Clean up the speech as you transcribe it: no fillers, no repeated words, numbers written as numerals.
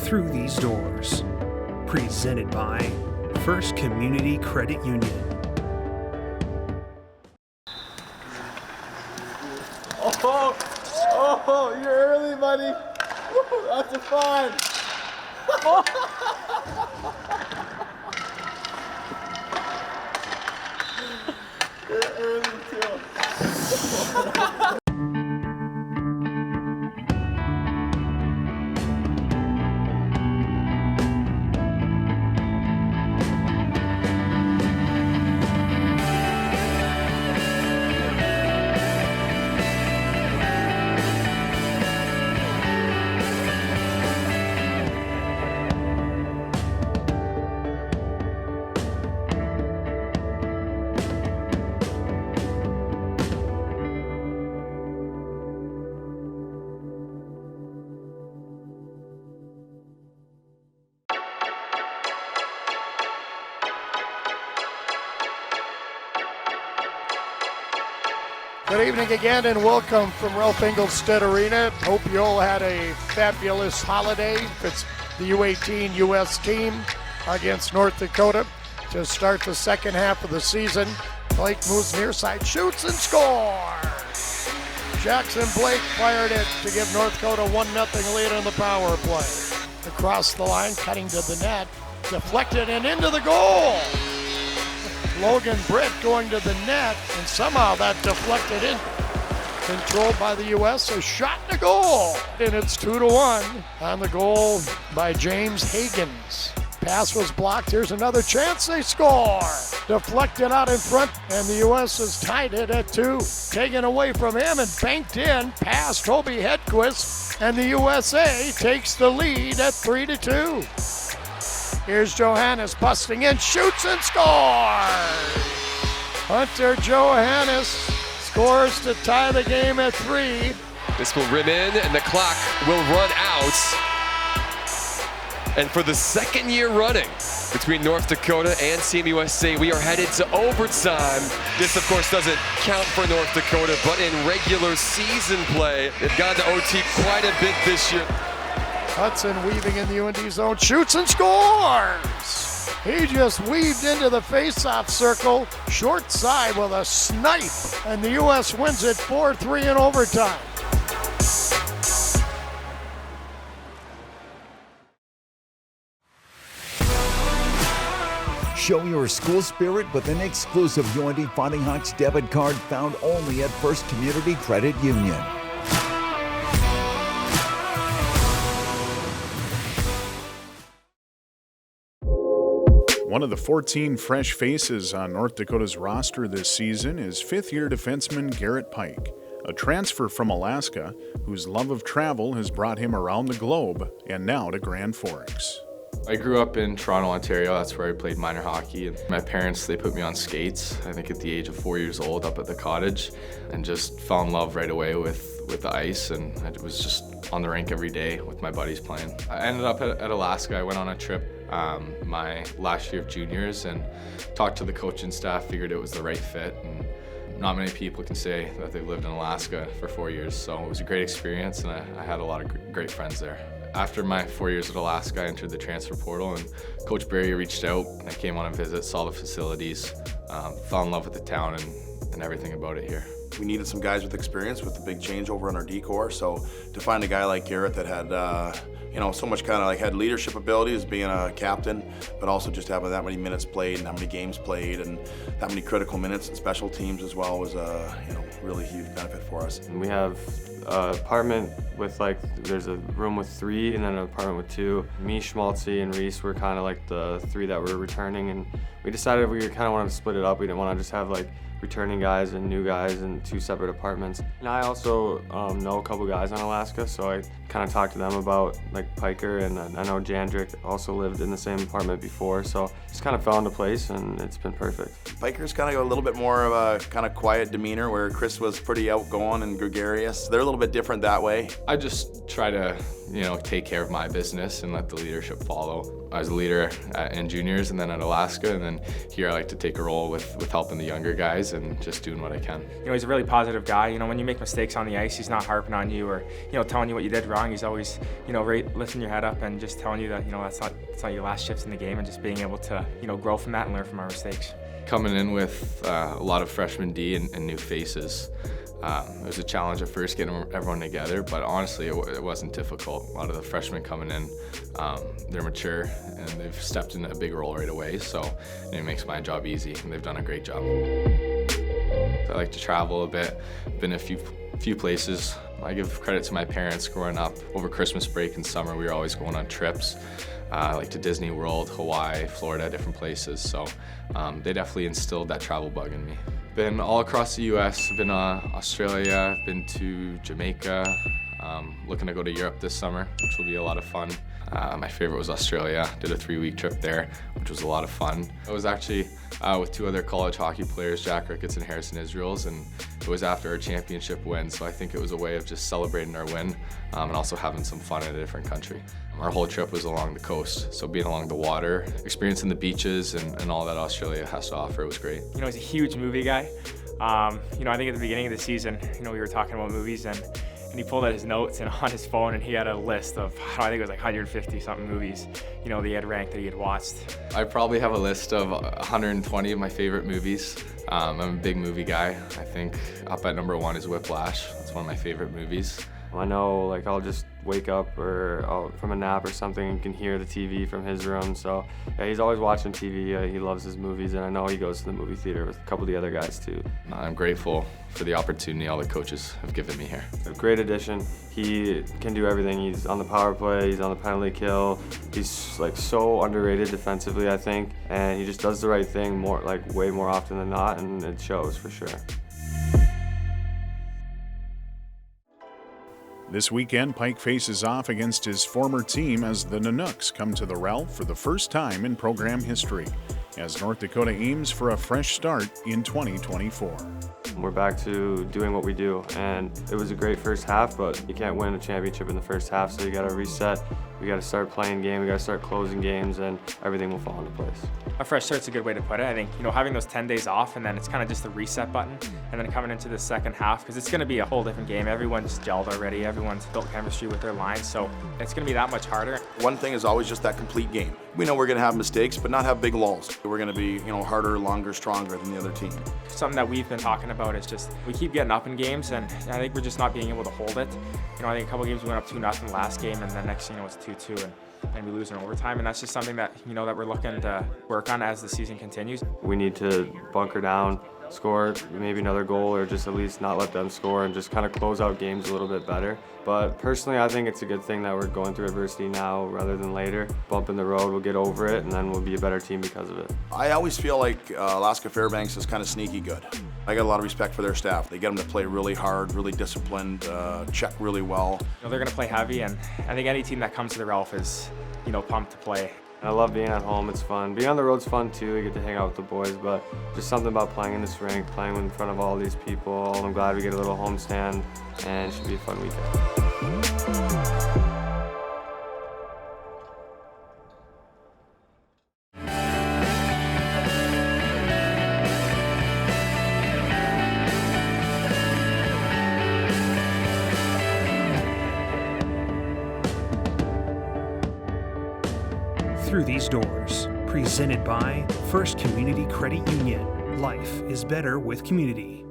through these doors. Presented by First Community Credit Union. Oh, you're early, buddy. Woo, that's a fun. You're early, too. Good evening again and welcome from Ralph Engelstad Arena. Hope you all had a fabulous holiday. It's the U18 U.S. team against North Dakota to start the second half of the season. Blake moves near side, shoots and scores! Jackson Blake fired it to give North Dakota 1-0 lead on the power play. Across the line, cutting to the net, deflected and into the goal! Logan Britt going to the net, and somehow that deflected in. Controlled by the U.S., a shot and a goal. And it's 2-1 on the goal by James Hagens. Pass was blocked. Here's another chance. They score. Deflected out in front, and the U.S. has tied it at 2. Taken away from him and banked in past Toby Hedquist, and the USA takes the lead at 3-2. Here's Johannes busting in, shoots and scores! Hunter Johannes scores to tie the game at 3. This will rim in and the clock will run out. And for the second year running between North Dakota and Team USA, we are headed to overtime. This, of course, doesn't count for North Dakota, but in regular season play, they've gone to OT quite a bit this year. Hudson weaving in the UND zone, shoots and scores! He just weaved into the face-off circle, short side with a snipe, and the U.S. wins it 4-3 in overtime. Show your school spirit with an exclusive UND Fighting Hawks debit card found only at First Community Credit Union. One of the 14 fresh faces on North Dakota's roster this season is fifth-year defenseman Garrett Pyke, a transfer from Alaska whose love of travel has brought him around the globe and now to Grand Forks. I grew up in Toronto, Ontario. That's where I played minor hockey. And my parents, they put me on skates, I think at the age of 4 years old up at the cottage, and just fell in love right away with the ice, and I was just on the rink every day with my buddies playing. I ended up at Alaska. I went on a trip my last year of juniors and talked to the coaching staff, figured it was the right fit. And not many people can say that they've lived in Alaska for 4 years, so it was a great experience, and I had a lot of great friends there. After my 4 years at Alaska, I entered the transfer portal, and Coach Barry reached out. I came on a visit, saw the facilities, fell in love with the town and everything about it here. We needed some guys with experience with the big changeover on our D-corps, so to find a guy like Garrett that had so much kind of like had leadership abilities, being a captain, but also just having that many minutes played and how many games played and that many critical minutes and special teams as well was a really huge benefit for us. We have an apartment with there's a room with 3 and then an apartment with 2. Me, Schmaltzy, and Reese were kind of like the 3 that were returning, and we decided we kind of wanted to split it up. We didn't want to just have returning guys and new guys in 2 separate apartments. And I also know a couple guys on Alaska, so I kind of talked to them about Piker, and I know Jandrick also lived in the same apartment before, so just kind of fell into place and it's been perfect. Piker's kind of got a little bit more of a kind of quiet demeanor, where Chris was pretty outgoing and gregarious. They're a little bit different that way. I just try to take care of my business and let the leadership follow. I was a leader in juniors and then at Alaska, and then here I like to take a role with helping the younger guys. guys and just doing what I can. You know, he's a really positive guy. You know, when you make mistakes on the ice, he's not harping on you or, you know, telling you what you did wrong. He's always, you know, lifting your head up and just telling you that, you know, that's not your last shifts in the game, and just being able to, you know, grow from that and learn from our mistakes. Coming in with a lot of freshman D and new faces, it was a challenge at first getting everyone together, but honestly it wasn't difficult. A lot of the freshmen coming in, they're mature and they've stepped into a big role right away, so it makes my job easy, and they've done a great job. I like to travel a bit, been a few places. I give credit to my parents growing up. Over Christmas break and summer, we were always going on trips, like to Disney World, Hawaii, Florida, different places, so they definitely instilled that travel bug in me. Been all across the US, been Australia, been to Jamaica, looking to go to Europe this summer, which will be a lot of fun. My favorite was Australia. Did a 3-week trip there, which was a lot of fun. I was actually with 2 other college hockey players, Jack Ricketts and Harrison Israels, and it was after our championship win, so I think it was a way of just celebrating our win and also having some fun in a different country. Our whole trip was along the coast, so being along the water, experiencing the beaches and all that Australia has to offer, it was great. You know, he's a huge movie guy. You know, I think at the beginning of the season, you know, we were talking about movies, and he pulled out his notes and on his phone, and he had a list of, I think it was like 150 something movies, you know, that he had ranked that he had watched. I probably have a list of 120 of my favorite movies. I'm a big movie guy. I think up at number 1 is Whiplash. It's one of my favorite movies. I know, like, I'll just wake up or from a nap or something and can hear the TV from his room. So yeah, he's always watching TV. He loves his movies, and I know he goes to the movie theater with a couple of the other guys too. I'm grateful for the opportunity all the coaches have given me here. A great addition. He can do everything. He's on the power play, he's on the penalty kill. He's like so underrated defensively, I think, and he just does the right thing way more often than not, and it shows for sure. This weekend, Pyke faces off against his former team as the Nanooks come to the REL for the first time in program history, as North Dakota aims for a fresh start in 2024. We're back to doing what we do, and it was a great first half, but you can't win a championship in the first half, so you got to reset. We got to start playing game, we got to start closing games, and everything will fall into place. A fresh start's a good way to put it. I think, you know, having those 10 days off, and then it's kind of just the reset button, and then coming into the second half, because it's going to be a whole different game. Everyone's gelled already, everyone's built chemistry with their lines, so it's going to be that much harder. One thing is always just that complete game. We know we're going to have mistakes, but not have big lulls. We're going to be, you know, harder, longer, stronger than the other team. Something that we've been talking about is just we keep getting up in games, and I think we're just not being able to hold it. You know, I think a couple games we went up 2-0 last game, and then next, you know, it's 2-2, and we lose in overtime, and that's just something that, you know, that we're looking to work on as the season continues. We need to bunker down, score maybe another goal, or just at least not let them score and just kind of close out games a little bit better. But personally, I think it's a good thing that we're going through adversity now rather than later. Bump in the road, we'll get over it, and then we'll be a better team because of it. I always feel like Alaska Fairbanks is kind of sneaky good. I got a lot of respect for their staff. They get them to play really hard, really disciplined, check really well. You know, they're going to play heavy, and I think any team that comes to the Ralph is, you know, pumped to play. I love being at home, it's fun. Being on the road's fun too, we get to hang out with the boys, but just something about playing in this rink, playing in front of all these people. I'm glad we get a little homestand, and it should be a fun weekend. Through these doors, presented by First Community Credit Union. Life is better with community.